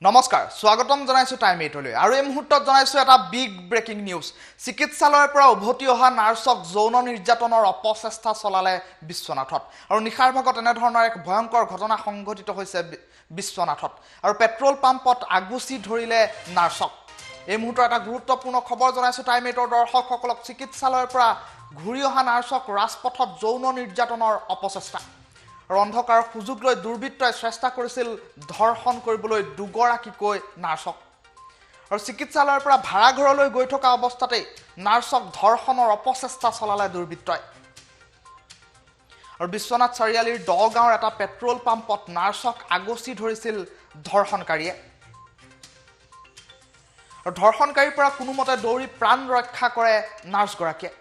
নমস্কাৰ স্বাগতম জনাইছো টাইম 8লৈ আৰু এই মুহূৰ্তত জনাইছো এটা বিগ ব্ৰেকিং নিউজ চিকিৎসালয়ৰ পৰা উভতি অহা নাৰ্ছক যৌন নিৰ্যাতনৰ অপচেষ্টা চলালে বিশ্বনাথত আৰু নিখাৰ ভাগত এনে ধৰণৰ এক ভয়ংকৰ ঘটনা সংঘটিত হৈছে বিশ্বনাথত আৰু পেট্ৰল পাম্পত আগুচি ধৰিলে নাৰ্ছক এই মুহূৰ্তৰ এটা গুৰুত্বপূৰ্ণ খবৰ জনাইছো টাইম 8ৰ দৰ্শকসকলক চিকিৎসালয়ৰ পৰা ঘূৰি অহা নাৰ্ছক ৰাজপথত যৌন নিৰ্যাতনৰ অপচেষ্টা অন্ধকাৰ সুযোগ লৈ দুৰ্বৃত্তই চেষ্টা কৰিছিল ধৰ্ষণ কৰিবলৈ দুগৰাকীকৈ নাৰ্ছক আৰু চিকিৎসালয়ৰ পৰা ভাড়া ঘৰলৈ গৈ থকা অৱস্থাতে নাৰ্ছক ধৰ্ষণৰ অপচেষ্টা চলালে দুৰ্বৃত্তই আৰু বিশ্বনাথ চাৰিআলিৰ দগাঁৱৰ এটা পেট্ৰল পাম্পত নাৰ্ছক আগচি ধৰিছিল ধৰ্ষণকাৰীয়ে আৰু ধৰ্ষণকাৰীৰ পৰা কোনোমতে দৌৰি প্ৰাণ ৰক্ষা কৰে নাৰ্ছগৰাকীয়ে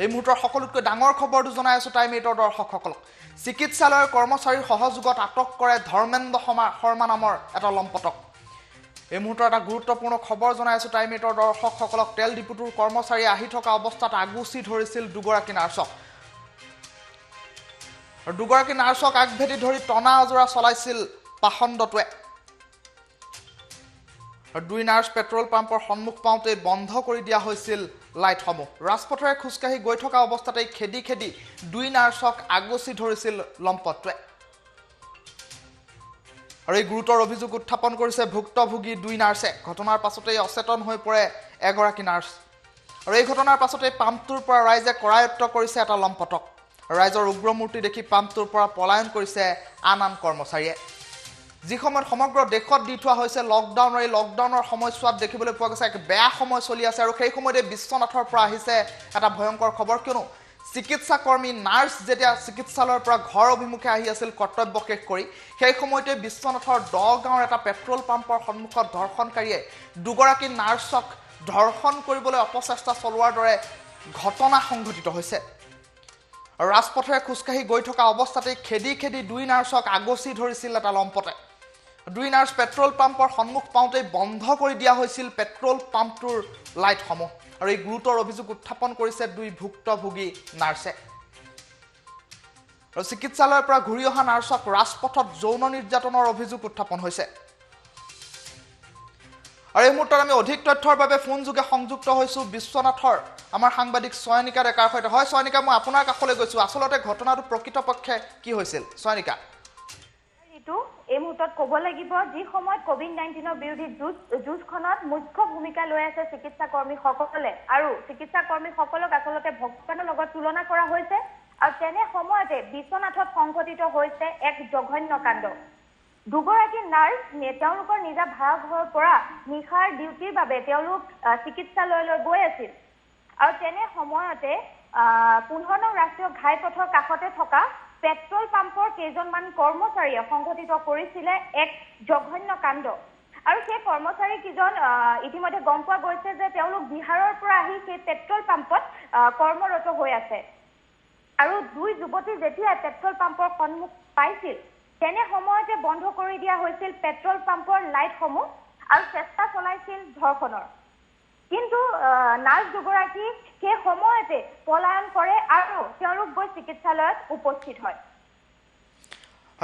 এই মুহূৰ্তৰ সকলোতকৈ ডাঙৰ খবৰটো জনাই আছো টাইম 8ৰ দৰ্শকসকলক চিকিৎসালয়ৰ কৰ্মচাৰীৰ সহযোগত আটক কৰে ধৰ্মেন্দ্ৰ শৰ্মা নামৰ এটা লম্পটক এই মুহূৰ্তৰ এটা গুৰুত্বপূৰ্ণ খবৰ জনাই আছো টাইম 8ৰ দৰ্শকসকলক তেল ডিপুটোৰ কৰ্মচাৰী আহি থকা অৱস্থাত আগুচি ধৰিছিল দুগৰাকী নাৰ্ছক আৰু দুগৰাকী নাৰ্ছক আগভেটি ধৰি টনা আজোৰা চলাইছিল পাখণ্ডটোৱে আৰু দুই নাৰ্ছ পেট্ৰল পাম্পৰ সন্মুখ পাওঁতে বন্ধ কৰি দিয়া হৈছিল লাইটসমূহ ৰাজপথৰে খুজকাহি গৈ থকা অৱস্থাতে খেদি খেদি দুই নাৰ্ছক আগচি ধৰিছিল লম্পটটোৱে আৰু এই গুৰুতৰ অভিযোগ উত্থাপন কৰিছে ভুক্তভোগী দুই নাৰ্ছে ঘটনাৰ পাছতেই অচেতন হৈ পৰে এগৰাকী নাৰ্ছ আৰু এই ঘটনাৰ পাছতেই পাম্পটোৰ পৰা ৰাইজে কৰায়ত্ব কৰিছে এটা লম্পটক ৰাইজৰ উগ্ৰমূৰ্তি দেখি পাম্পটোৰ পৰা পলায়ন কৰিছে আন কৰ্মচাৰীয়ে যি সময়ত সমগ্ৰ দেশত দি থোৱা হৈছে লকডাউন এই লকডাউনৰ সময়ছোৱাত দেখিবলৈ পোৱা গৈছে এক বেয়া সময় চলি আছে আৰু সেই সময়তে বিশ্বনাথৰ পৰা আহিছে এটা ভয়ংকৰ খবৰ কিয়নো চিকিৎসাকৰ্মী নাৰ্ছ যেতিয়া চিকিৎসালয়ৰ পৰা ঘৰ অভিমুখে আহি আছিল কৰ্তব্য শেষ কৰি সেই সময়তে বিশ্বনাথৰ দগাঁৱৰ এটা পেট্ৰল পাম্পৰ সন্মুখত ধৰ্ষণকাৰীয়ে দুগৰাকী নাৰ্ছক ধৰ্ষণ কৰিবলৈ অপচেষ্টা চলোৱাৰ দৰে ঘটনা সংঘটিত হৈছে আৰু ৰাজপথৰে খুজকাহি গৈ থকা অৱস্থাতে খেদি খেদি দুই নাৰ্ছক আগচি ধৰিছিল এটা লম্পটে দুই নাৰ্ছ পেট্ৰল পাম্পৰ সন্মুখ পাওঁতে বন্ধ কৰি দিয়া হৈছিল পেট্ৰল পাম্পটোৰ লাইটসমূহ আৰু এই গুৰুতৰ অভিযোগ উত্থাপন কৰিছে দুই ভুক্তভোগী নাৰ্ছে আৰু চিকিৎসালয়ৰ পৰা ঘূৰি অহা নাৰ্ছক ৰাজপথত যৌন নিৰ্যাতনৰ অভিযোগ উত্থাপন হৈছে আৰু এই মুহূৰ্তত আমি অধিক তথ্যৰ বাবে ফোন যোগে সংযুক্ত হৈছো বিশ্বনাথৰ আমাৰ সাংবাদিক ছয়নিকা ডেকাৰ সৈতে হয় ছয়নিকা মই আপোনাৰ কাষলৈ গৈছো আচলতে ঘটনাটো প্ৰকৃতপক্ষে কি হৈছিল ছয়নিকা এই মুহূৰ্তত ক'ব লাগিব যি সময়ত কোভিড-19ৰ বিৰুদ্ধে যুঁজখনত মুখ্য ভূমিকা লৈ আছে চিকিৎসাকৰ্মীসকলে আৰু চিকিৎসাকৰ্মীসকলক আচলতে ভগৱানৰ লগত তুলনা কৰা হৈছে আৰু তেনে সময়তে বিশ্বনাথত সংঘটিত হৈছে এক জঘন্য কাণ্ড দুগৰাকী নাৰ্ছ তেওঁলোকৰ নিজা ভাড়া ঘৰৰ পৰা নিশাৰ ডিউটিৰ বাবে তেওঁলোক চিকিৎসালয়লৈ গৈ আছিল আৰু তেনে সময়তে 15 নং ৰাষ্ট্ৰীয় ঘাইপথৰ কাষতে থকা পেট্ৰল পাম্পৰ কেইজনমান কৰ্মচাৰীয়ে সংঘটিত কৰিছিলে এক জঘন্য কাণ্ড আৰু সেই কৰ্মচাৰী কেইজন ইতিমধ্যে গম পোৱা গৈছে যে তেওঁলোক বিহাৰৰ পৰা আহি সেই পেট্ৰল পাম্পত কৰ্মৰত হৈ আছে আৰু দুই যুৱতী যেতিয়া পেট্ৰল পাম্পৰ সন্মুখ পাইছিল তেনে সময়তে বন্ধ কৰি দিয়া হৈছিল পেট্ৰল পাম্পৰ লাইটসমূহ আৰু চেষ্টা চলাইছিল ধৰ্ষণৰ কিন্তু নাৰ্ছ দুগৰাকী সেই সময়তে পলায়ন কৰে আৰু তেওঁলোক গৈ চিকিৎসালয়ত উপস্থিত হয়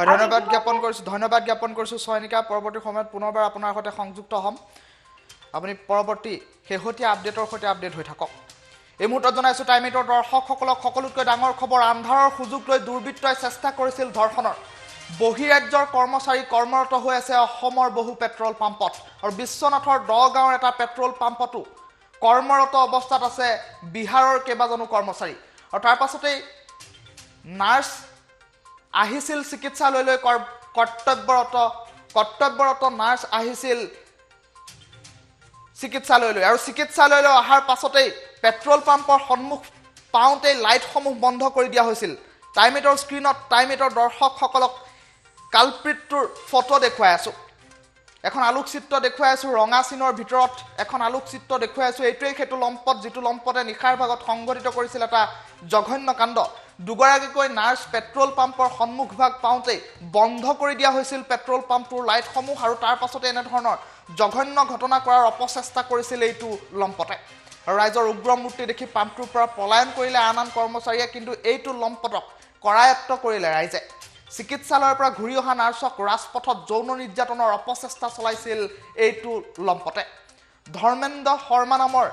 ধন্যবাদ জ্ঞাপন কৰিছো ছয়নিকা পৰৱৰ্তী সময়ত পুনৰবাৰ আপোনাৰ সৈতে সংযুক্ত হ'ম আপুনি পৰৱৰ্তী শেহতীয়া আপডেটৰ সৈতে আপডেট হৈ থাকক এই মুহূৰ্তত জনাইছো টাইম 8ৰ দৰ্শকসকলক সকলোতকৈ ডাঙৰ খবৰ আন্ধাৰৰ সুযোগ লৈ দুৰ্বৃত্তই চেষ্টা কৰিছিল ধৰ্ষণৰ বহিৰাজ্যৰ কৰ্মচাৰী কৰ্মৰত হৈ আছে অসমৰ বহু পেট্ৰল পাম্পত আৰু বিশ্বনাথৰ দগাঁৱৰ এটা পেট্ৰল পাম্পতো কৰ্মৰত অৱস্থাত আছে বিহাৰৰ কেইবাজনো কৰ্মচাৰী আৰু তাৰ পাছতেই নাৰ্ছ আহিছিল চিকিৎসালয়লৈ কৰ্তব্যৰত নাৰ্ছ আহিছিল চিকিৎসালয়লৈ আৰু চিকিৎসালয়লৈ অহাৰ পাছতেই পেট্ৰল পাম্পৰ সন্মুখ পাওঁতেই লাইটসমূহ বন্ধ কৰি দিয়া হৈছিল টাইম 8ৰ স্ক্ৰীণত টাইম 8ৰ দৰ্শকসকলক কালপ্ৰিটটোৰ ফটো দেখুৱাই আছো এখন আলোকচিত্ৰ দেখুৱাই আছো ৰঙা চিনৰ ভিতৰত এখন আলোকচিত্ৰ দেখুৱাই আছো এইটোৱেই সেইটো লম্পট যিটো লম্পটে নিশাৰ ভাগত সংঘটিত কৰিছিল এটা জঘন্য কাণ্ড দুগৰাকীকৈ নাৰ্ছ পেট্ৰল পাম্পৰ সন্মুখ ভাগ পাওঁতে বন্ধ কৰি দিয়া হৈছিল পেট্ৰল পাম্পটোৰ লাইটসমূহ আৰু তাৰ পাছতে এনেধৰণৰ জঘন্য ঘটনা কৰাৰ অপচেষ্টা কৰিছিল এইটো লম্পটে আৰু ৰাইজৰ উগ্ৰমূৰ্তি দেখি পাম্পটোৰ পৰা পলায়ন কৰিলে আন কৰ্মচাৰীয়ে কিন্তু এইটো লম্পটক কৰায়ত্ব কৰিলে ৰাইজে চিকিৎসালয়ৰ পৰা ঘূৰি অহা নাৰ্ছক ৰাজপথত যৌন নিৰ্যাতনৰ অপচেষ্টা চলাইছিল এইটো লম্পটে ধৰ্মেন্দ্ৰ শৰ্মা নামৰ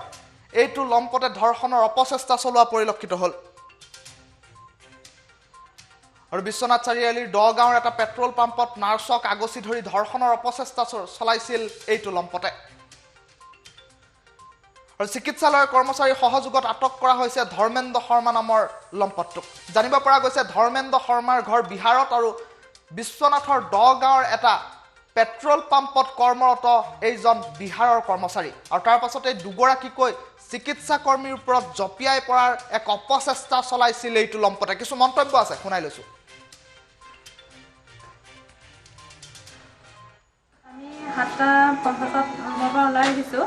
এইটো লম্পটে ধৰ্ষণৰ অপচেষ্টা চলোৱা পৰিলক্ষিত হ'ল আৰু বিশ্বনাথ চাৰিআলিৰ দগাঁৱৰ এটা পেট্ৰল পাম্পত নাৰ্ছক আগচি ধৰি ধৰ্ষণৰ অপচেষ্টা চলাইছিল এইটো লম্পটে আৰু চিকিৎসালয়ৰ কৰ্মচাৰীৰ সহযোগত আটক কৰা হৈছে ধৰ্মেন্দ্ৰ শৰ্মা নামৰ লম্পটটোক জানিব পৰা গৈছে ধৰ্মেন্দ্ৰ শৰ্মাৰ ঘৰ বিহাৰত আৰু বিশ্বনাথৰ দগাঁৱৰ এটা পেট্ৰল পাম্পত কৰ্মৰত এইজন বিহাৰৰ কৰ্মচাৰী আৰু তাৰ পাছতে দুগৰাকীকৈ চিকিৎসা কৰ্মীৰ ওপৰত জপিয়াই পৰাৰ এক অপচেষ্টা চলাইছিল এইটো লম্পটে কিছু মন্তব্য আছে শুনাই লৈছো আমি 7:50 ৰুমৰ পৰা ওলাই আহিছোঁ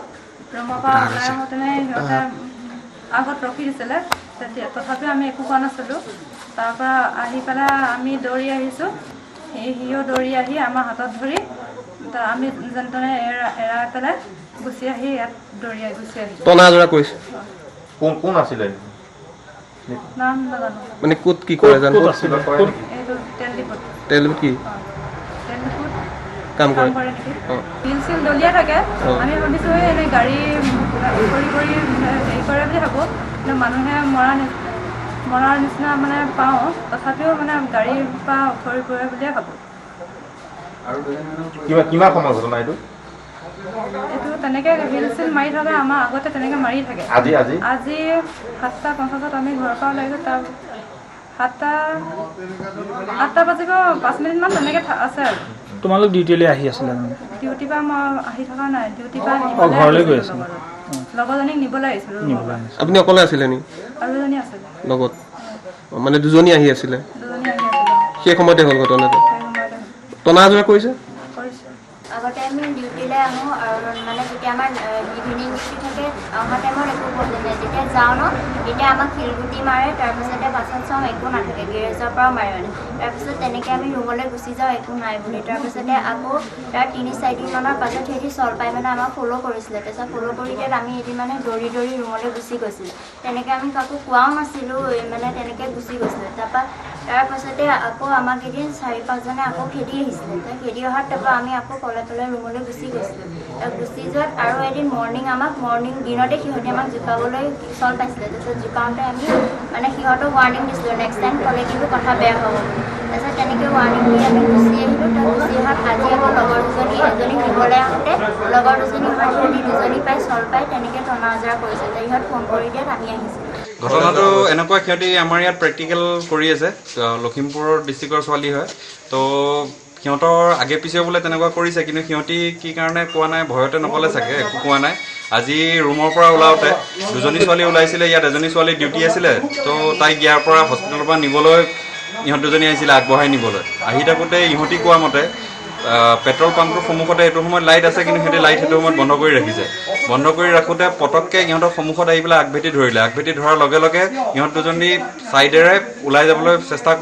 ৰুমৰ পৰা ওলাই আহোঁতেনে সিহঁতে আগত ৰখি দিছিলে তথাপিও আমি একো কোৱা নাছিলোঁ তাৰ পৰা আহি পেলাই আমি দৌৰি আহিছোঁ সিও দৌৰি আহি আমাৰ হাতত ধৰি আমি যেন তেনে এৰাই পেলাই গুচি আহি ইয়াত দৌৰি গুচি আহিছোঁ টনাজৰা কৰিছে কোন আছিলে নাম নাজানো মানে ক'ত কি কৰে জানো এইটো তেল ডিপোত তেল কি তেল ডিপোত কাম কৰে নেকি বিল চিল দলিয়াই থাকে আমি ভাবিছোঁ এনে গাড়ী কৰি হেৰি কৰে বুলি ভাবোঁ কিন্তু মানুহে মৰাৰ নিচিনা মানে পাওঁ তথাপিও মানে গাড়ীৰ পৰা উঠৰি পৰে বুলিয়ে ভাবোঁ কিমান সময় ঘটনা এইটো তেনেকৈ বিল চিল মাৰি থকা আমাৰ আগতে তেনেকৈ মাৰি থাকে আজি 7:50 আমি ঘৰৰ পৰা ওলাইছোঁ তাৰ 8টা বাজিব 5 মিনিটমান তেনেকৈ আছে আৰু তোমালোক ডিউটিলৈ আহি আছিলে মানে ডিউটিৰ পৰা মই আহি থকা নাই ডিউটিৰ পৰা ঘৰলৈ গৈ আছিলে লগৰজনীক নিবলৈ আহিছিলোঁ আপুনি অকলে আছিলে নি আৰু এজনী আছিলে লগত মানে দুজনী আহি আছিলে দুজনী আহি আছিলে সেই সময়তে হ'ল ঘটনাটো সেই সময়তে টনাজৰা কৰিছে আগতে আমি ডিউটিলৈ আহোঁ আৰু মানে যেতিয়া আমাৰ ইভিনিং ডিউটি থাকে অহা টাইমত একো প্ৰব্লেম নাই যেতিয়া যাওঁ ন তেতিয়া আমাক শিলগুটি মাৰে তাৰপিছতে বাছত চাওঁ একো নাথাকে গেৰেজৰ পৰাও মাৰে মানে তাৰপিছত তেনেকৈ আমি ৰুমলৈ গুচি যাওঁ একো নাই বুলি তাৰপিছতে আকৌ তাৰ 3-4 দিনমানৰ পাছত সিহঁতি চল পাই মানে আমাক ফ'ল' কৰিছিলে তাৰপিছত ফ'ল' কৰি দিয়াত আমি এদিন মানে দৌৰি ৰুমলৈ গুচি গৈছিলোঁ তেনেকৈ আমি কাকো কোৱাও নাছিলোঁ মানে তেনেকৈ গুচি গৈছিলোঁ তাৰপাছতে আকৌ আমাক এদিন 4-5জনে আকৌ খেদি আহিছিলে খেদি অহাৰ তাৰপৰা আমি আকৌ কলে ৰুমলৈ গুচি গৈছিলোঁ গুচি যোৱাত আৰু এদিন মৰ্ণিং দিনতে সিহঁতে আমাক জোকাবলৈ চল পাইছিলে তাৰপিছত জোকাওঁতে আমি মানে সিহঁতক ৱাৰ্ণিং দিছিলোঁ নেক্সট টাইম ক'লে কিন্তু কথা বেয়া হ'ব বুলি তাৰপিছত তেনেকৈ ৱাৰ্ণিং দি আমি গুচি আহিলোঁ গুচি অহাত আজি আকৌ লগৰ এজনীক নিবলৈ আহোঁতে লগৰ দুজনী অহাৰ সিহঁতি দুজনী পাই চল পাই তেনেকৈ টনা আজৰা কৰিছে সিহঁত ফোন কৰি দিয়াত আমি আহিছিলোঁ ঘটনাটো এনেকুৱা সিহঁতি আমাৰ ইয়াত প্ৰেক্টিকেল কৰি আছে লখিমপুৰৰ ডিষ্ট্ৰিক্টৰ ছোৱালী হয় তো সিহঁতৰ আগে পিছে বোলে তেনেকুৱা কৰিছে কিন্তু সিহঁতি কি কাৰণে কোৱা নাই ভয়তে নক'লে চাগে একো কোৱা নাই আজি ৰুমৰ পৰা ওলাওঁতে দুজনী ছোৱালী ওলাইছিলে ইয়াত এজনী ছোৱালী ডিউটি আছিলে তো তাইক ইয়াৰ পৰা হস্পিটেলৰ পৰা নিবলৈ ইহঁত দুজনী আহিছিলে আগবঢ়াই নিবলৈ আহি থাকোঁতে ইহঁতি কোৱা মতে পেট্ৰল পাম্পটোৰ সন্মুখতে এইটো সময়ত লাইট আছে কিন্তু সিহঁতি লাইট সেইটো সময়ত বন্ধ কৰি ৰাখিছে বন্ধ কৰি ৰাখোঁতে পটককৈ ইহঁতৰ সন্মুখত আহি পেলাই আগভেটি ধৰিলে আগভেটি ধৰাৰ লগে লগে ইহঁত দুজনী ছাইডেৰে ওলাই যাবলৈ চেষ্টা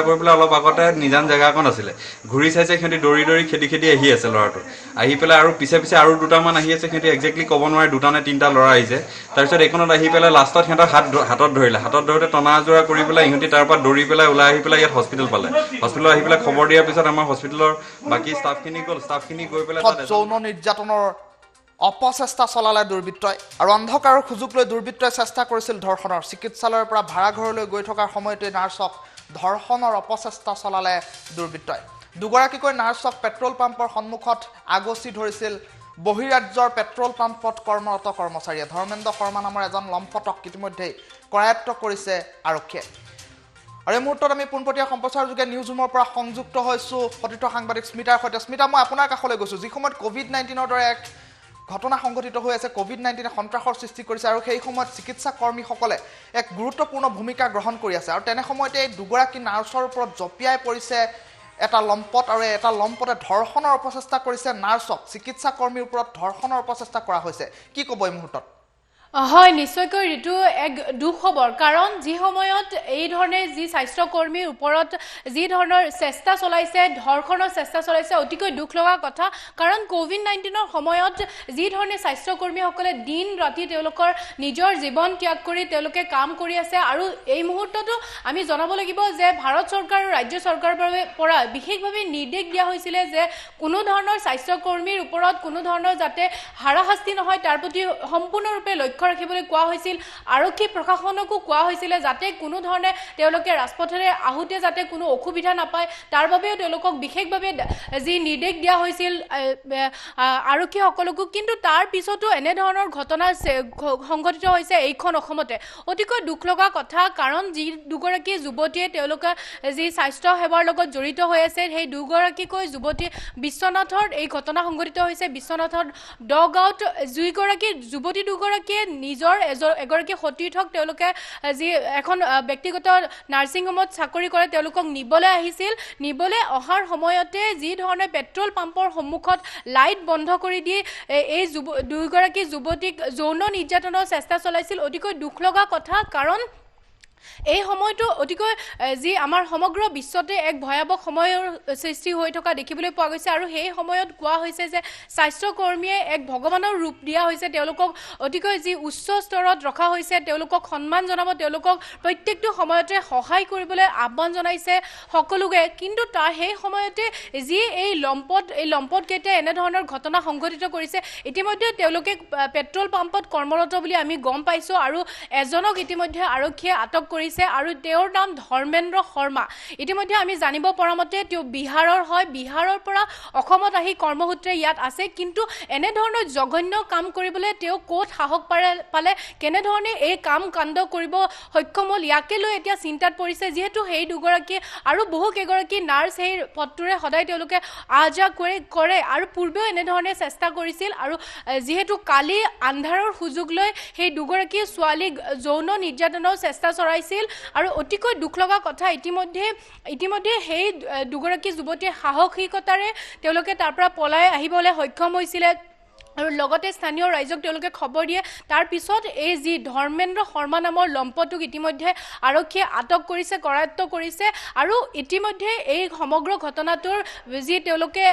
কৰি পেলাই অলপ আগতে নিজান জেগা অকণ আছিলে ঘূৰি চাইছে সিহঁতি দৌৰি খেদি আহি আছে ল'ৰাটো আহি পেলাই আৰু পিছে আৰু দুটামান আহি আছে সিহঁতি একজেক্টলি ক'ব নোৱাৰে 2টা নে 3টা ল'ৰা আহিছে তাৰপিছত এইখনত আহি পেলাই লাষ্টত সিহঁতৰ হাতত ধৰোঁতে টনা আজোৰা কৰি পেলাই ইহঁতি তাৰ পৰা দৌৰি পেলাই ওলাই আহি পেলাই ইয়াত হস্পিটেল পালে হস্পিটেলত আহি পেলাই খবৰ দিয়াৰ পিছত আমাৰ হস্পিটেলৰ বাকী ষ্টাফখিনি গৈ পেলাই যৌন নিৰ্যাতনৰ অপচেষ্টা চলালে দুৰ্বৃত্তই আৰু অন্ধকাৰৰ সুযোগ লৈ দুৰ্বৃত্তই চেষ্টা কৰিছিল ধৰ্ষণৰ চিকিৎসালয়ৰ পৰা ভাড়াঘৰলৈ গৈ থকাৰ সময়তে নাৰ্ছক ধৰ্ষণৰ অপচেষ্টা চলালে দুৰ্বৃত্তই দুগৰাকীকৈ নাৰ্ছক পেট্ৰল পাম্পৰ সন্মুখত আগচি ধৰিছিল বহিৰাজ্যৰ পেট্ৰল পাম্পত কৰ্মৰত কৰ্মচাৰীয়ে ধৰ্মেন্দ্ৰ শৰ্মা নামৰ এজন লম্পটক ইতিমধ্যেই কৰায়ত্ব কৰিছে আৰক্ষীয়ে আৰু এই মুহূৰ্তত আমি পোনপটীয়া সম্প্ৰচাৰ যোগে নিউজ ৰুমৰ পৰা সংযুক্ত হৈছোঁ সতীৰ্থ সাংবাদিক স্মিতাৰ সৈতে স্মিতা মই আপোনাৰ কাষলৈ গৈছোঁ যি সময়ত COVID-19ৰ দৰে এক ঘটনা সংঘটিত হৈ আছে COVID-19 সন্ত্ৰাসৰ সৃষ্টি কৰিছে আৰু সেই সময়ত চিকিৎসা কৰ্মীসকলে এক গুৰুত্বপূৰ্ণ ভূমিকা গ্ৰহণ কৰি আছে আৰু তেনে সময়তে দুগৰাকী নাৰ্ছৰ ওপৰত জপিয়াই পৰিছে এটা লম্পট আৰু এটা লম্পটে ধৰ্ষণৰ অপচেষ্টা কৰিছে নাৰ্ছক চিকিৎসা কৰ্মীৰ ওপৰত ধৰ্ষণৰ অপচেষ্টা কৰা হৈছে কি ক'ব এই মুহূৰ্তত হয় নিশ্চয়কৈ ঋতু এক দুখ খবৰ কাৰণ যি সময়ত এই ধৰণে যি স্বাস্থ্যকৰ্মীৰ ওপৰত যি ধৰণৰ চেষ্টা চলাইছে ধৰ্ষণৰ চেষ্টা চলাইছে অতিকৈ দুখ লগা কথা কাৰণ কোভিড-19ৰ সময়ত যি ধৰণে স্বাস্থ্যকৰ্মীসকলে দিন ৰাতি তেওঁলোকৰ নিজৰ জীৱন ত্যাগ কৰি তেওঁলোকে কাম কৰি আছে আৰু এই মুহূৰ্ততো আমি জনাব লাগিব যে ভাৰত চৰকাৰ আৰু ৰাজ্য চৰকাৰৰ পৰা বিশেষভাৱে নিৰ্দেশ দিয়া হৈছিল যে কোনো ধৰণৰ স্বাস্থ্যকৰ্মীৰ ওপৰত কোনো ধৰণৰ যাতে হাৰাশাস্তি নহয় তাৰ প্ৰতি সম্পূৰ্ণৰূপে লক্ষ্য ৰাখিবলৈ কোৱা হৈছিল আৰক্ষী প্ৰশাসনকো কোৱা হৈছিল যাতে কোনো ধৰণে তেওঁলোকে ৰাজপথেৰে আহোতে যাতে কোনো অসুবিধা নাপায় তাৰ বাবেও তেওঁলোকক বিশেষভাৱে যি নিৰ্দেশ দিয়া হৈছিল আৰক্ষীসকলকো কিন্তু তাৰ পিছতো এনে ধৰণৰ ঘটনা সংঘটিত হৈছে এইখন অসমতে অতিকৈ দুখ লগা কথা কাৰণ যি দুগৰাকী যুৱতীয়ে তেওঁলোকে যি স্বাস্থ্য সেৱাৰ লগত জড়িত হৈ আছে সেই দুগৰাকীকৈ যুৱতী বিশ্বনাথৰ এই ঘটনা সংঘটিত হৈছে বিশ্বনাথৰ দগাঁৱত যিগৰাকী যুৱতী দুগৰাকীয়ে নিজৰ এগৰাকী সতীৰ্থক তেওঁলোকে যি এখন ব্যক্তিগত নাৰ্ছিং হোমত চাকৰি কৰে তেওঁলোকক নিবলৈ আহিছিল নিবলৈ অহাৰ সময়তে যি ধৰণে পেট্ৰল পাম্পৰ সন্মুখত লাইট বন্ধ কৰি দি এই দুগৰাকী যুৱতীক যৌন নিৰ্যাতনৰ চেষ্টা চলাইছিল অতিকৈ দুখ লগা কথা কাৰণ এই সময়টো অতিকৈ যি আমাৰ সমগ্ৰ বিশ্বতে এক ভয়াৱহ সময়ৰ সৃষ্টি হৈ থকা দেখিবলৈ পোৱা গৈছে আৰু সেই সময়ত কোৱা হৈছে যে স্বাস্থ্যকৰ্মীয়ে এক ভগৱানৰ ৰূপ দিয়া হৈছে তেওঁলোকক অতিকৈ যি উচ্চ স্তৰত ৰখা হৈছে তেওঁলোকক সন্মান জনাব তেওঁলোকক প্ৰত্যেকটো সময়তে সহায় কৰিবলৈ আহ্বান জনাইছে সকলোকে কিন্তু তাৰ সেই সময়তে যি এই লম্পটকেইটাই এনেধৰণৰ ঘটনা সংঘটিত কৰিছে ইতিমধ্যে তেওঁলোকে পেট্ৰল পাম্পত কৰ্মৰত বুলি আমি গম পাইছোঁ আৰু এজনক ইতিমধ্যে আৰক্ষীয়ে আটক কৰিছে আৰু তেওঁৰ নাম ধৰ্মেন্দ্ৰ শৰ্মা ইতিমধ্যে আমি জানিব পৰা মতে তেওঁ বিহাৰৰ হয় বিহাৰৰ পৰা অসমত আহি কৰ্মসূত্ৰে ইয়াত আছে কিন্তু এনে ধৰণৰ জঘন্য কাম কৰিবলৈ তেওঁ ক'ত সাহস পালে কেনেধৰণে এই কাম কাণ্ড কৰিব সক্ষম হ'ল ইয়াকে লৈ এতিয়া চিন্তাত পৰিছে যিহেতু সেই দুগৰাকী আৰু বহু কেইগৰাকী নাৰ্ছ সেই পথটোৰে সদায় তেওঁলোকে আহা কৰে আৰু পূৰ্বেও এনেধৰণে চেষ্টা কৰিছিল আৰু যিহেতু কালি আন্ধাৰৰ সুযোগ লৈ সেই দুগৰাকী ছোৱালীক যৌন নিৰ্যাতনৰ চেষ্টা চলাইছিল আৰু অতিকৈ দুখ লগা কথা ইতিমধ্যে সেই দুগৰাকী যুৱতীয়ে সাহসিকতাৰে তেওঁলোকে তাৰ পৰা পলাই আহিবলৈ সক্ষম হৈছিলে আৰু লগতে স্থানীয় ৰাইজক তেওঁলোকে খবৰ দিয়ে তাৰ পিছত এই যি ধৰ্মেন্দ্ৰ শৰ্মা নামৰ লম্পটোক ইতিমধ্যে আৰক্ষীয়ে আটক কৰিছে কৰায়ত্ব কৰিছে আৰু ইতিমধ্যে এই সমগ্ৰ ঘটনাটোৰ যি তেওঁলোকে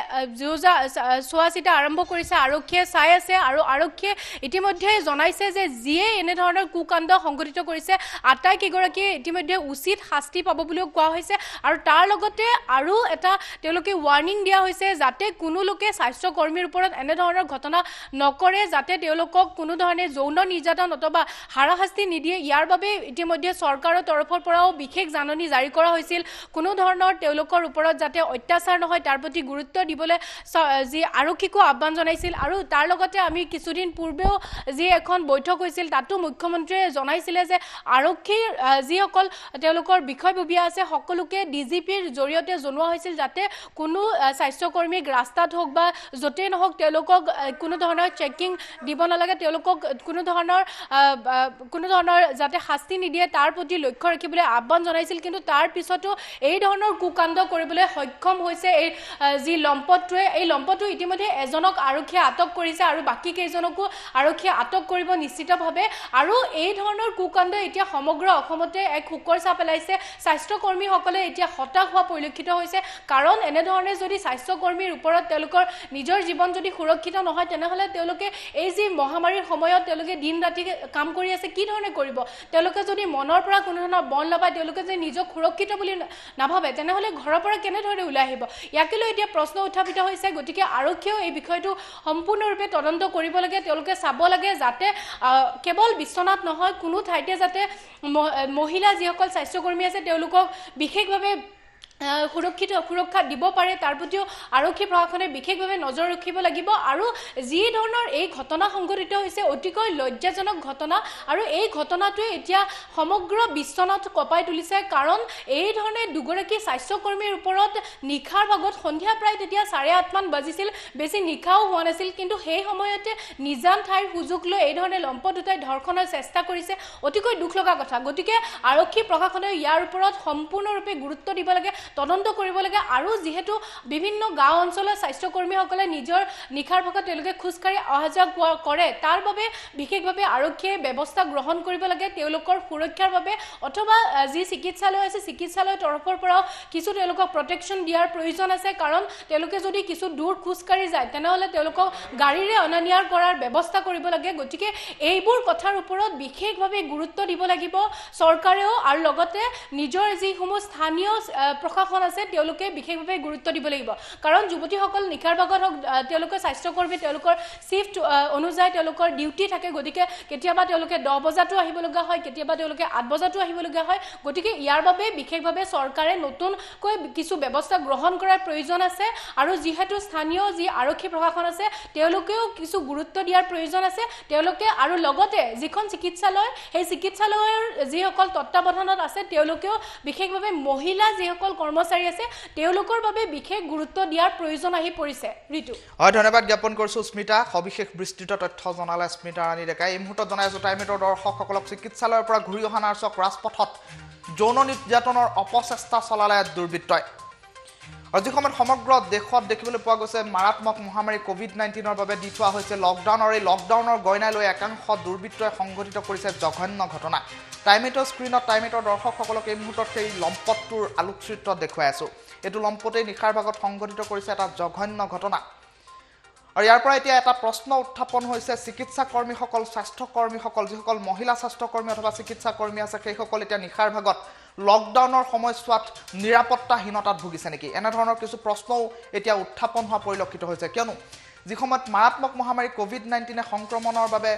চোৱা চিতা আৰম্ভ কৰিছে আৰক্ষীয়ে চাই আছে আৰু আৰক্ষীয়ে ইতিমধ্যে জনাইছে যে যিয়ে এনেধৰণৰ কুকাণ্ড সংঘটিত কৰিছে আটাইকেইগৰাকীয়ে ইতিমধ্যে উচিত শাস্তি পাব বুলিও কোৱা হৈছে আৰু তাৰ লগতে আৰু এটা তেওঁলোকে ৱাৰ্ণিং দিয়া হৈছে যাতে কোনো লোকে স্বাস্থ্যকৰ্মীৰ ওপৰত এনেধৰণৰ ঘটনা নকৰে যাতে তেওঁলোকক কোনো ধৰণে যৌন নিৰ্যাতন অথবা হাৰাশাস্তি নিদিয়ে ইয়াৰ বাবে ইতিমধ্যে চৰকাৰৰ তৰফৰ পৰাও বিশেষ জাননী জাৰি কৰা হৈছিল কোনো ধৰণৰ তেওঁলোকৰ ওপৰত যাতে অত্যাচাৰ নহয় তাৰ প্ৰতি গুৰুত্ব দিবলৈ যি আৰক্ষীকো আহ্বান জনাইছিল আৰু তাৰ লগতে আমি কিছুদিন পূৰ্বেও যি এখন বৈঠক হৈছিল তাতো মুখ্যমন্ত্ৰীয়ে জনাইছিলে যে আৰক্ষীৰ যিসকল তেওঁলোকৰ বিষয়ববীয়া আছে সকলোকে ডিজিপিৰ জৰিয়তে জনোৱা হৈছিল যাতে কোনো স্বাস্থ্যকৰ্মীক ৰাস্তাত হওক বা য'তেই নহওক তেওঁলোকক কোনো ধৰণৰ চেকিং দিব নালাগে তেওঁলোকক কোনো ধৰণৰ যাতে শাস্তি নিদিয়ে তাৰ প্ৰতি লক্ষ্য ৰাখিবলৈ আহ্বান জনাইছিল কিন্তু তাৰ পিছতো এই ধৰণৰ কুকাণ্ড কৰিবলৈ সক্ষম হৈছে এই যি লম্পটটোৱে এই লম্পটটো ইতিমধ্যে এজনক আৰক্ষীয়ে আটক কৰিছে আৰু বাকী কেইজনকো আৰক্ষীয়ে আটক কৰিব নিশ্চিতভাৱে আৰু এই ধৰণৰ কুকাণ্ড এতিয়া সমগ্ৰ অসমতে এক শোকৰ ছাপ পেলাইছে স্বাস্থ্যকৰ্মীসকলে এতিয়া হতাশ হোৱা পৰিলক্ষিত হৈছে কাৰণ এনেধৰণে যদি স্বাস্থ্যকৰ্মীৰ ওপৰত তেওঁলোকৰ নিজৰ জীৱন যদি সুৰক্ষিত নহয় তেনেহ'লে তেওঁলোকে এই যি মহামাৰীৰ সময়ত তেওঁলোকে দিন ৰাতি কাম কৰি আছে কি ধৰণে কৰিব তেওঁলোকে যদি মনৰ পৰা কোনো ধৰণৰ বল নাপায় তেওঁলোকে যদি নিজক সুৰক্ষিত বুলি নাভাবে তেনেহ'লে ঘৰৰ পৰা কেনেধৰণে ওলাই আহিব ইয়াকে লৈ এতিয়া প্ৰশ্ন উত্থাপিত হৈছে গতিকে আৰক্ষীয়েও এই বিষয়টো সম্পূৰ্ণৰূপে তদন্ত কৰিব লাগে তেওঁলোকে চাব লাগে যাতে কেৱল বিশ্বনাথ নহয় কোনো ঠাইতে যাতে মহিলা যিসকল স্বাস্থ্যকৰ্মী আছে তেওঁলোকক বিশেষভাৱে সুৰক্ষা দিব পাৰে তাৰ প্ৰতিও আৰক্ষী প্ৰশাসনে বিশেষভাৱে নজৰ ৰাখিব লাগিব আৰু যি ধৰণৰ এই ঘটনা সংঘটিত হৈছে অতিকৈ লজ্জাজনক ঘটনা আৰু এই ঘটনাটোৱে এতিয়া সমগ্ৰ বিশ্বনাথ কঁপাই তুলিছে কাৰণ এই ধৰণে দুগৰাকী স্বাস্থ্যকৰ্মীৰ ওপৰত নিশাৰ ভাগত সন্ধিয়া প্ৰায় তেতিয়া 8:30 মান বাজিছিল বেছি নিশাও হোৱা নাছিল কিন্তু সেই সময়তে নিজান ঠাইৰ সুযোগ লৈ এই ধৰণে লম্পট দুটাই ধৰ্ষণৰ চেষ্টা কৰিছে অতিকৈ দুখ লগা কথা গতিকে আৰক্ষী প্ৰশাসনে ইয়াৰ ওপৰত সম্পূৰ্ণৰূপে গুৰুত্ব দিব লাগে তদন্ত কৰিব লাগে আৰু যিহেতু বিভিন্ন গাঁও অঞ্চলৰ স্বাস্থ্যকৰ্মীসকলে নিজৰ নিশাৰ ভাগত তেওঁলোকে খোজকাঢ়ি অহা যোৱা কৰে তাৰ বাবে বিশেষভাৱে আৰক্ষীয়ে ব্যৱস্থা গ্ৰহণ কৰিব লাগে তেওঁলোকৰ সুৰক্ষাৰ বাবে অথবা যি চিকিৎসালয় আছে চিকিৎসালয়ৰ তৰফৰ পৰাও কিছু তেওঁলোকক প্ৰটেকশ্যন দিয়াৰ প্ৰয়োজন আছে কাৰণ তেওঁলোকে যদি কিছু দূৰ খোজকাঢ়ি যায় তেনেহ'লে তেওঁলোকক গাড়ীৰে অনা নিয়াৰ কৰাৰ ব্যৱস্থা কৰিব লাগে গতিকে এইবোৰ কথাৰ ওপৰত বিশেষভাৱে গুৰুত্ব দিব লাগিব চৰকাৰেও আৰু লগতে নিজৰ যিসমূহ স্থানীয় প্ৰশাসন আছে তেওঁলোকে বিশেষভাৱে গুৰুত্ব দিব লাগিব কাৰণ যুৱতীসকল নিশাৰ ভাগত হওক তেওঁলোকে স্বাস্থ্যকৰ্মী তেওঁলোকৰ শিফ্ট অনুযায়ী তেওঁলোকৰ ডিউটি থাকে গতিকে কেতিয়াবা তেওঁলোকে 10 বজাতো আহিব লগা হয় কেতিয়াবা তেওঁলোকে 8 বজাতো আহিব লগা হয় গতিকে ইয়াৰ বাবে বিশেষভাৱে চৰকাৰে নতুনকৈ কিছু ব্যৱস্থা গ্ৰহণ কৰাৰ প্ৰয়োজন আছে আৰু যিহেতু স্থানীয় যি আৰক্ষী প্ৰশাসন আছে তেওঁলোকেও কিছু গুৰুত্ব দিয়াৰ প্ৰয়োজন আছে তেওঁলোকে আৰু লগতে যিখন চিকিৎসালয় সেই চিকিৎসালয়ৰ যিসকল তত্ত্বাৱধানত আছে তেওঁলোকেও বিশেষভাৱে মহিলা যিসকল কৰ্মচাৰী আছে তেওঁলোকৰ বাবে বিশেষ গুৰুত্ব দিয়াৰ প্ৰয়োজন আহি পৰিছে ঋতু হয় ধন্যবাদ জ্ঞাপন কৰিছোঁ স্মিতা সবিশেষ বিস্তৃত তথ্য জনালে স্মিতা ৰাণী ডেকাই এই মুহূৰ্তত জনাই আছোঁ টাইমেটৰ দৰ্শকসকলক চিকিৎসালয়ৰ পৰা ঘূৰি অহা নাৰ্ছক ৰাজপথত যৌন নিৰ্যাতনৰ অপচেষ্টা চলালে দুৰ্বৃত্তই আৰু যি সময়ত সমগ্ৰ দেশত দেখিবলৈ পোৱা গৈছে মাৰাত্মক মহামাৰী কোভিড-19ৰ বাবে দি থোৱা হৈছে লকডাউন আৰু এই লকডাউনৰ গইনা লৈ একাংশ দুৰ্বৃত্তই সংঘটিত কৰিছে জঘন্য ঘটনা টাইমেটৰ স্ক্ৰীণত টাইমেটৰ দৰ্শকসকলক এই মুহূৰ্তত সেই লম্পটটোৰ আলোকচিত্ৰ দেখুৱাই আছোঁ এইটো লম্পটেই নিশাৰ ভাগত সংঘটিত কৰিছে এটা জঘন্য ঘটনা আৰু ইয়াৰ পৰা এতিয়া এটা প্ৰশ্ন উত্থাপন হৈছে চিকিৎসাকৰ্মীসকল স্বাস্থ্যকৰ্মীসকল যিসকল মহিলা স্বাস্থ্যকৰ্মী অথবা চিকিৎসাকৰ্মী আছে সেইসকল এতিয়া নিশাৰ ভাগত লকডাউনৰ সময়ছোৱাত নিৰাপত্তাহীনতাত ভুগিছে নেকি এনেধৰণৰ কিছু প্ৰশ্নও এতিয়া উত্থাপন হোৱা পৰিলক্ষিত হৈছে কিয়নো যি সময়ত মাৰাত্মক মহামাৰী কোভিড-19 সংক্ৰমণৰ বাবে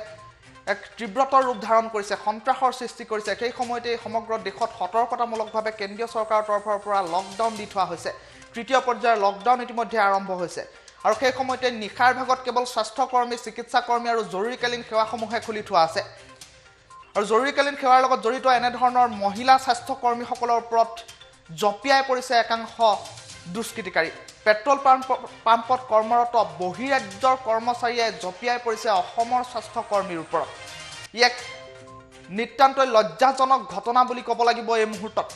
এক তীব্ৰতৰ ৰূপ ধাৰণ কৰিছে সন্ত্ৰাসৰ সৃষ্টি কৰিছে সেই সময়তে সমগ্ৰ দেশত সতৰ্কতামূলকভাৱে কেন্দ্ৰীয় চৰকাৰৰ তৰফৰ পৰা লকডাউন দি থোৱা হৈছে তৃতীয় পৰ্যায়ৰ লকডাউন ইতিমধ্যে আৰম্ভ হৈছে আৰু সেই সময়তে নিশাৰ ভাগত কেৱল স্বাস্থ্যকৰ্মী চিকিৎসাকৰ্মী আৰু জৰুৰীকালীন সেৱাসমূহে খুলি থোৱা আছে আৰু জৰুৰীকালীন সেৱাৰ লগত জড়িত এনেধৰণৰ মহিলা স্বাস্থ্যকৰ্মীসকলৰ ওপৰত জপিয়াই পৰিছে একাংশ দুষ্কৃতিকাৰী পেট্ৰল পাম্পত কৰ্মৰত বহিৰাজ্যৰ কৰ্মচাৰীয়ে জপিয়াই পৰিছে অসমৰ স্বাস্থ্যকৰ্মীৰ ওপৰত ই এক নিতান্তই লজ্জাজনক ঘটনা বুলি ক'ব লাগিব এই মুহূৰ্তত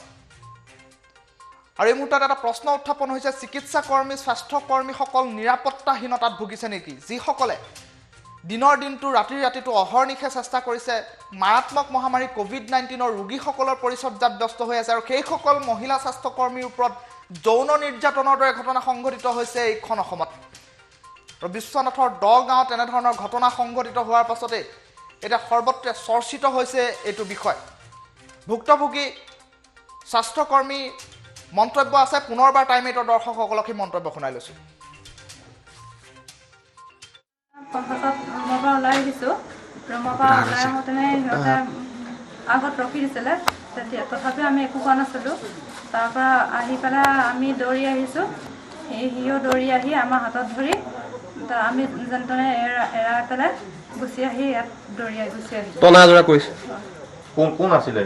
আৰু এই মুহূৰ্তত এটা প্ৰশ্ন উত্থাপন হৈছে চিকিৎসাকৰ্মী স্বাস্থ্যকৰ্মীসকল নিৰাপত্তাহীনতাত ভুগিছে নেকি যিসকলে দিনৰ দিনটো ৰাতিটো অহৰ্নিশে চেষ্টা কৰিছে মাৰাত্মক মহামাৰী কোভিড-19ৰ ৰোগীসকলৰ পৰিচৰ্যাত ব্যস্ত হৈ আছে আৰু সেইসকল মহিলা স্বাস্থ্যকৰ্মীৰ ওপৰত যৌন নিৰ্যাতনৰ দৰে ঘটনা সংঘটিত হৈছে এইখন অসমত আৰু বিশ্বনাথৰ গাঁৱত এনেধৰণৰ ঘটনা সংঘটিত হোৱাৰ পাছতে এটা সৰ্বত্ৰে চৰ্চিত হৈছে এইটো বিষয় ভুক্তভোগী স্বাস্থ্যকৰ্মী মন্তব্য আছে পুনৰবাৰ টাইমেটৰ দৰ্শকসকলক এই মন্তব্য শুনাই লৈছোঁ পঞ্চায়তত ৰুমৰ পৰা ওলাই আহিছোঁ ৰুমৰ পৰা ওলাই আহোঁতেনে সিহঁতে আগত ৰখি দিছিলে তেতিয়া তথাপিও আমি একো কোৱা নাছিলোঁ তাৰ পৰা আহি পেলাই আমি দৌৰি আহিছোঁ সিও দৌৰি আহি আমাৰ হাতত ধৰি আমি যেন তেনে এৰাই পেলাই গুচি আহি ইয়াত দৌৰি গুচি আহিছোঁ টনা আজৰা কৰিছে কোন আছিলে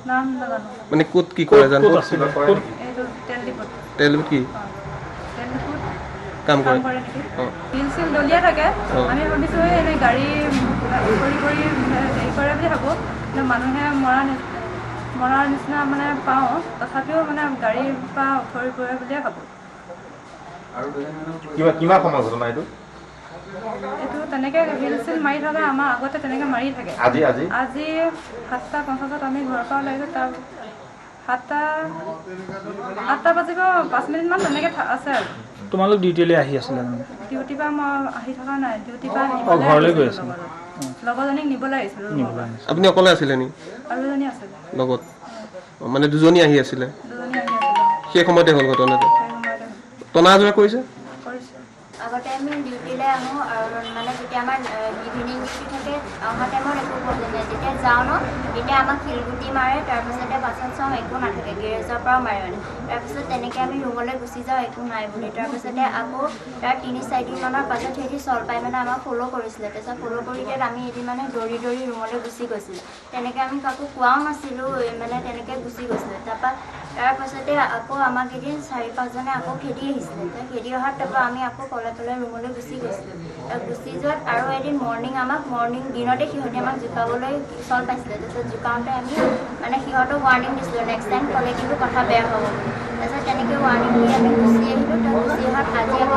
নাম নাজানো মানে ক'ত কি কৰে জানো এইটো তেল ডিপুত তেল কি তেল ডিপুত কাম কৰে নেকি বিল চিল দলিয়াই থাকে আমি ভাবিছোঁ এনেই গাড়ী কৰি হেৰি কৰে বুলি ভাবোঁ কিন্তু মানুহে মৰাৰ নিচিনা মানে পাওঁ তথাপিও মানে গাড়ীৰ পৰা উঠৰি পৰে বুলিয়ে ভাবোঁ কিমান সময় ঘটনা এইটো এইটো তেনেকৈ বিল চিল মাৰি থকা আমাৰ আগতে তেনেকৈ মাৰি থাকে আজি 7:50 আমি ঘৰৰ পৰা ওলাইছোঁ তাৰ 8টা বাজিব 5 মিনিটমান তেনেকৈ আছে আৰু তোমালোক ডিউটিলৈ আহি আছিলে মানে ডিউটিৰ পৰা মই আহি থকা নাই ডিউটিৰ পৰা ঘৰলৈ গৈ আছিলে লগৰজনীক নিবলৈ আহিছিলোঁ আপুনি অকলে আছিলে নি আৰু এজনী আছিলে লগত মানে দুজনী আহি আছিলে দুজনী আহি আছিলে সেই সময়তে হ'ল ঘটনাটো সেই সময়তে টনা আজৰা কৰিছে আগতে আমি ডিউটিলৈ আহোঁ আৰু মানে যেতিয়া আমাৰ ইভিনিং ডিউটি থাকে অহা টাইমত একো প্ৰব্লেম নাই যেতিয়া যাওঁ ন তেতিয়া আমাক শিলগুটি মাৰে তাৰপিছতে বাছত চাওঁ একো নাথাকে গেৰেজৰ পৰাও মাৰে মানে তাৰপিছত তেনেকৈ আমি ৰুমলৈ গুচি যাওঁ একো নাই বুলি তাৰপিছতে আকৌ তাৰ 3-4 দিনমানৰ পাছত সিহঁতি চল পাই মানে আমাক ফ'ল' কৰিছিলে তাৰপিছত ফ'ল' কৰিতে আমি এদিন মানে দৌৰি ৰুমলৈ গুচি গৈছিলোঁ তেনেকৈ আমি কাকো কোৱাও নাছিলোঁ মানে তেনেকৈ গুচি গৈছিলে তাৰপাছতে আকৌ আমাক এদিন 4-5জনে আকৌ খেদি আহিছিলে খেদি অহাৰ তাৰপৰা আমি আকৌ কলে ৰুমলৈ গুচি গৈছিলোঁ গুচি যোৱাত আৰু এদিন মৰ্ণিং দিনতে সিহঁতে আমাক জোকাবলৈ চল পাইছিলে তাৰপিছত জোকাওঁতে আমি মানে সিহঁতক ৱাৰ্ণিং দিছিলোঁ নেক্সট টাইম ক'লে কিন্তু কথা বেয়া হ'ব বুলি তাৰপিছত তেনেকৈ ৱাৰ্ণিং দি আমি গুচি আহিলোঁ গুচি অহাত আজি আকৌ